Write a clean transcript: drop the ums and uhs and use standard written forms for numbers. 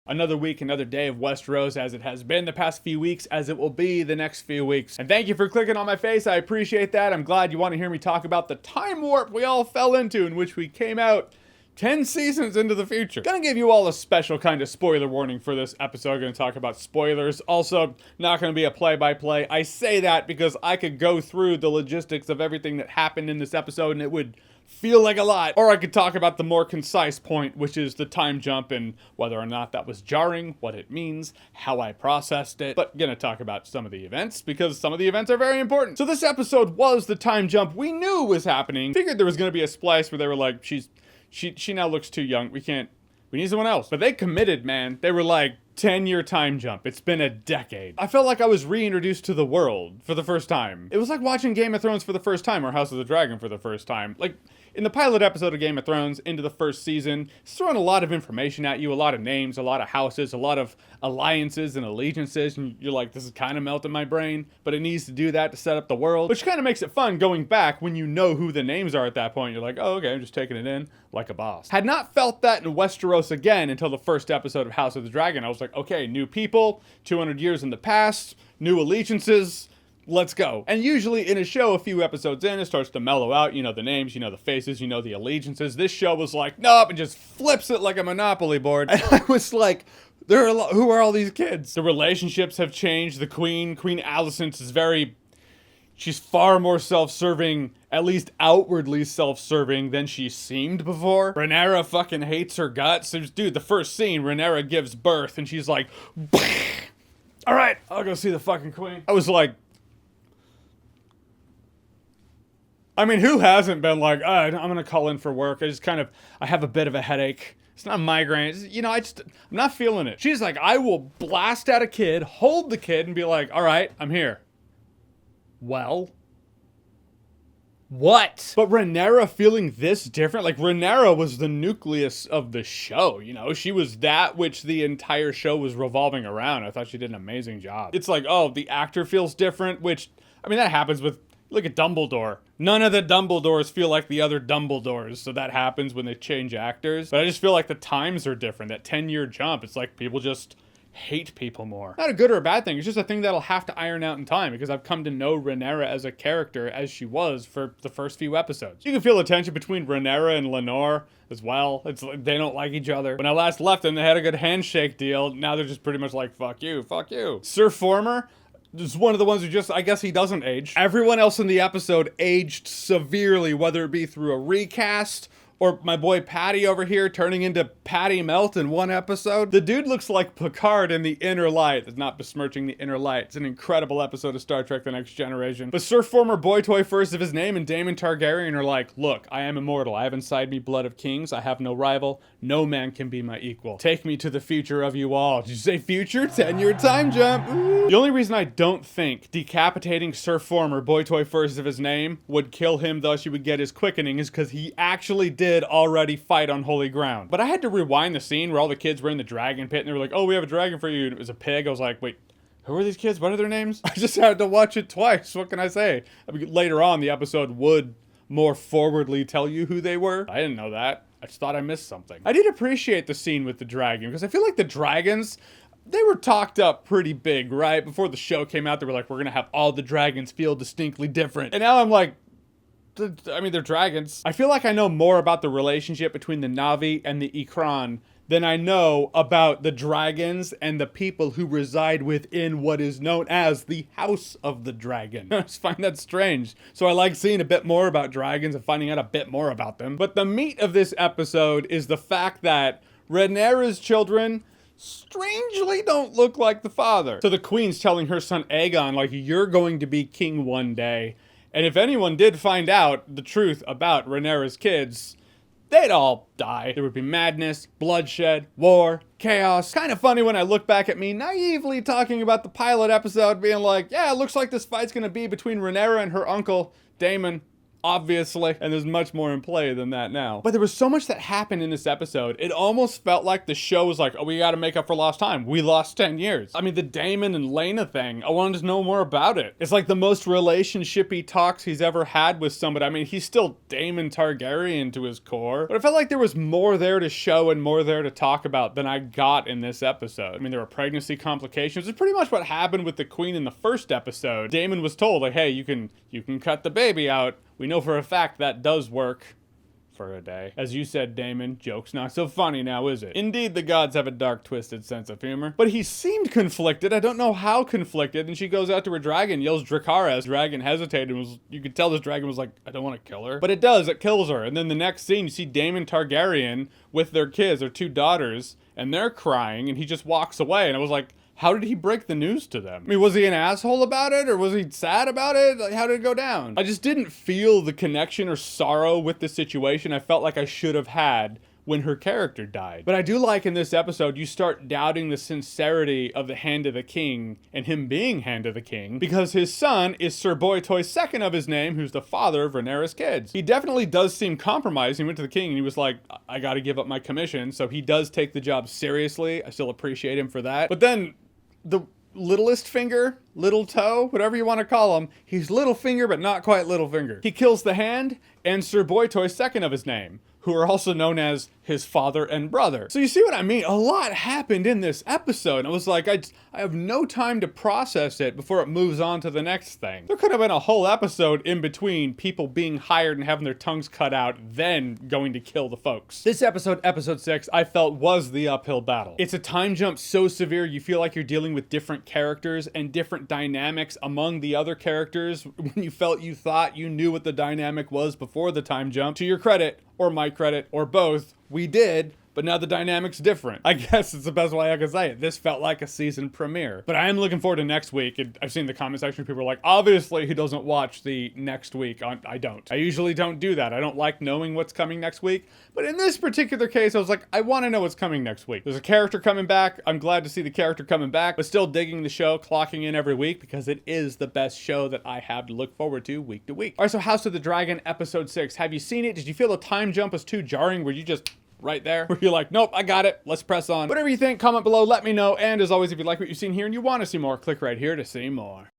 Another week, another day of Westeros, as it has been the past few weeks, as it will be the next few weeks. And thank you for clicking on my face. I appreciate that. I'm glad you want to hear me talk about the time warp we all fell into, in which we came out 10 seasons into the future. Gonna give you all a special kind of spoiler warning for this episode. Gonna talk about spoilers. Also, not gonna be a play-by-play. I say that because I could go through the logistics of everything that happened in this episode and it would feel like a lot. Or I could talk about the more concise point, which is the time jump and whether or not that was jarring, what it means, how I processed it. But gonna talk about some of the events because some of the events are very important. So this episode was the time jump we knew was happening. Figured there was gonna be a splice where they were like, she now looks too young. We need someone else. But they committed, man. They were like, 10-year time jump. It's been a decade. I felt like I was reintroduced to the world for the first time. It was like watching Game of Thrones for the first time or House of the Dragon for the first time. Like, in the pilot episode of Game of Thrones, into the first season, it's throwing a lot of information at you, a lot of names, a lot of houses, a lot of alliances and allegiances, and you're like, this is kind of melting my brain, but it needs to do that to set up the world, which kind of makes it fun going back when you know who the names are at that point. You're like, oh, okay, I'm just taking it in like a boss. Had not felt that in Westeros again until the first episode of House of the Dragon. I was like, okay, new people, 200 years in the past, new allegiances, let's go. And usually in a show, a few episodes in, it starts to mellow out. You know the names, you know the faces, you know the allegiances. This show was like, nope, and just flips it like a Monopoly board. And I was like, who are all these kids? The relationships have changed. The Queen Allison is she's far more self-serving, at least outwardly self-serving, than she seemed before. Renera fucking hates her guts. Dude, the first scene, Renera gives birth, and she's like, all right, I'll go see the fucking queen. I was like, I mean, who hasn't been like, I'm gonna call in for work. I have a bit of a headache. It's not a migraine. I'm not feeling it. She's like, I will blast at a kid, hold the kid, and be like, all right, I'm here. Well, what? But Renera feeling this different? Like, Renera was the nucleus of the show, you know? She was that which the entire show was revolving around. I thought she did an amazing job. It's like, oh, the actor feels different, which, I mean, that happens with, look at Dumbledore. None of the Dumbledores feel like the other Dumbledores, so that happens when they change actors. But I just feel like the times are different. That 10-year jump, it's like people just hate people more. Not a good or a bad thing, it's just a thing that'll have to iron out in time, because I've come to know Renera as a character as she was for the first few episodes. You can feel the tension between Renera and Lenore as well. It's like they don't like each other. When I last left them, they had a good handshake deal. Now they're just pretty much like, fuck you, fuck you. Sir Former is one of the ones who just, I guess he doesn't age. Everyone else in the episode aged severely, whether it be through a recast or my boy Patty over here turning into Patty Melt in one episode. The dude looks like Picard in The Inner Light. It's not besmirching The Inner Light. It's an incredible episode of Star Trek The Next Generation. But Sir Former Boy Toy First of his name and Damon Targaryen are like, look, I am immortal. I have inside me blood of kings. I have no rival. No man can be my equal. Take me to the future of you all. Did you say future? 10-year time jump. Ooh. The only reason I don't think decapitating Sir Former Boy Toy First of his name would kill him, thus you would get his quickening, is because he actually did already fight on holy ground. But I had to rewind the scene where all the kids were in the dragon pit and they were like, oh, we have a dragon for you. And it was a pig. I was like, wait, who are these kids? What are their names? I just had to watch it twice. What can I say? I mean, later on, the episode would more forwardly tell you who they were. I didn't know that. I just thought I missed something. I did appreciate the scene with the dragon because I feel like the dragons, they were talked up pretty big, right? Before the show came out, they were like, we're going to have all the dragons feel distinctly different. And now I'm like, I mean, they're dragons. I feel like I know more about the relationship between the Na'vi and the Ikran than I know about the dragons and the people who reside within what is known as the House of the Dragon. I just find that strange. So I like seeing a bit more about dragons and finding out a bit more about them. But the meat of this episode is the fact that Renera's children strangely don't look like the father. So the queen's telling her son Aegon, like, you're going to be king one day. And if anyone did find out the truth about Renera's kids, they'd all die. There would be madness, bloodshed, war, chaos. Kind of funny when I look back at me naively talking about the pilot episode, being like, yeah, it looks like this fight's gonna be between Renera and her uncle, Damon. obviously, and there's much more in play than that now. But there was so much that happened in this episode, it almost felt like the show was like, oh, we gotta make up for lost time. We lost 10 years. I mean, the Damon and Lena thing, I wanted to know more about it. It's like the most relationshipy talks he's ever had with somebody. I mean, he's still Damon Targaryen to his core, but I felt like there was more there to show and more there to talk about than I got in this episode. I mean, there were pregnancy complications. It's pretty much what happened with the queen in the first episode. Damon was told, like, hey, you can cut the baby out. We know for a fact that does work. For a day. As you said, Damon, joke's not so funny now, is it? Indeed, the gods have a dark, twisted sense of humor. But he seemed conflicted. I don't know how conflicted. And she goes out to her dragon, yells Dracarys. Dragon hesitated and you could tell this dragon was like, I don't want to kill her. But it does, it kills her. And then the next scene, you see Damon Targaryen with their kids, their 2 daughters, and they're crying, and he just walks away. And I was like, how did he break the news to them? I mean, was he an asshole about it, or was he sad about it? Like, how did it go down? I just didn't feel the connection or sorrow with the situation I felt like I should have had when her character died. But I do like in this episode, you start doubting the sincerity of the Hand of the King and him being Hand of the King because his son is Sir Boytoy II of his name, who's the father of Renera's kids. He definitely does seem compromised. He went to the king and he was like, I gotta give up my commission. So he does take the job seriously. I still appreciate him for that. But then the littlest finger, little toe, whatever you want to call him, he's little finger, but not quite little finger. He kills the Hand and Sir Boytoy II of his name, who are also known as his father and brother. So you see what I mean? A lot happened in this episode. I was like, I have no time to process it before it moves on to the next thing. There could have been a whole episode in between people being hired and having their tongues cut out, then going to kill the folks. This episode, episode 6, I felt was the uphill battle. It's a time jump so severe you feel like you're dealing with different characters and different dynamics among the other characters when you felt you thought you knew what the dynamic was before the time jump. To your credit, or my credit, or both, we did, but now the dynamic's different. I guess it's the best way I can say it. This felt like a season premiere. But I am looking forward to next week. And I've seen the comment section, people are like, obviously he doesn't watch the next week. I don't. I usually don't do that. I don't like knowing what's coming next week. But in this particular case, I was like, I want to know what's coming next week. There's a character coming back. I'm glad to see the character coming back, but still digging the show, clocking in every week because it is the best show that I have to look forward to week to week. All right, so House of the Dragon, episode 6. Have you seen it? Did you feel the time jump was too jarring? Were you just right there where you're like, nope, I got it, let's press on? Whatever you think, comment below, let me know. And as always, if you like what you've seen here and you want to see more, click right here to see more.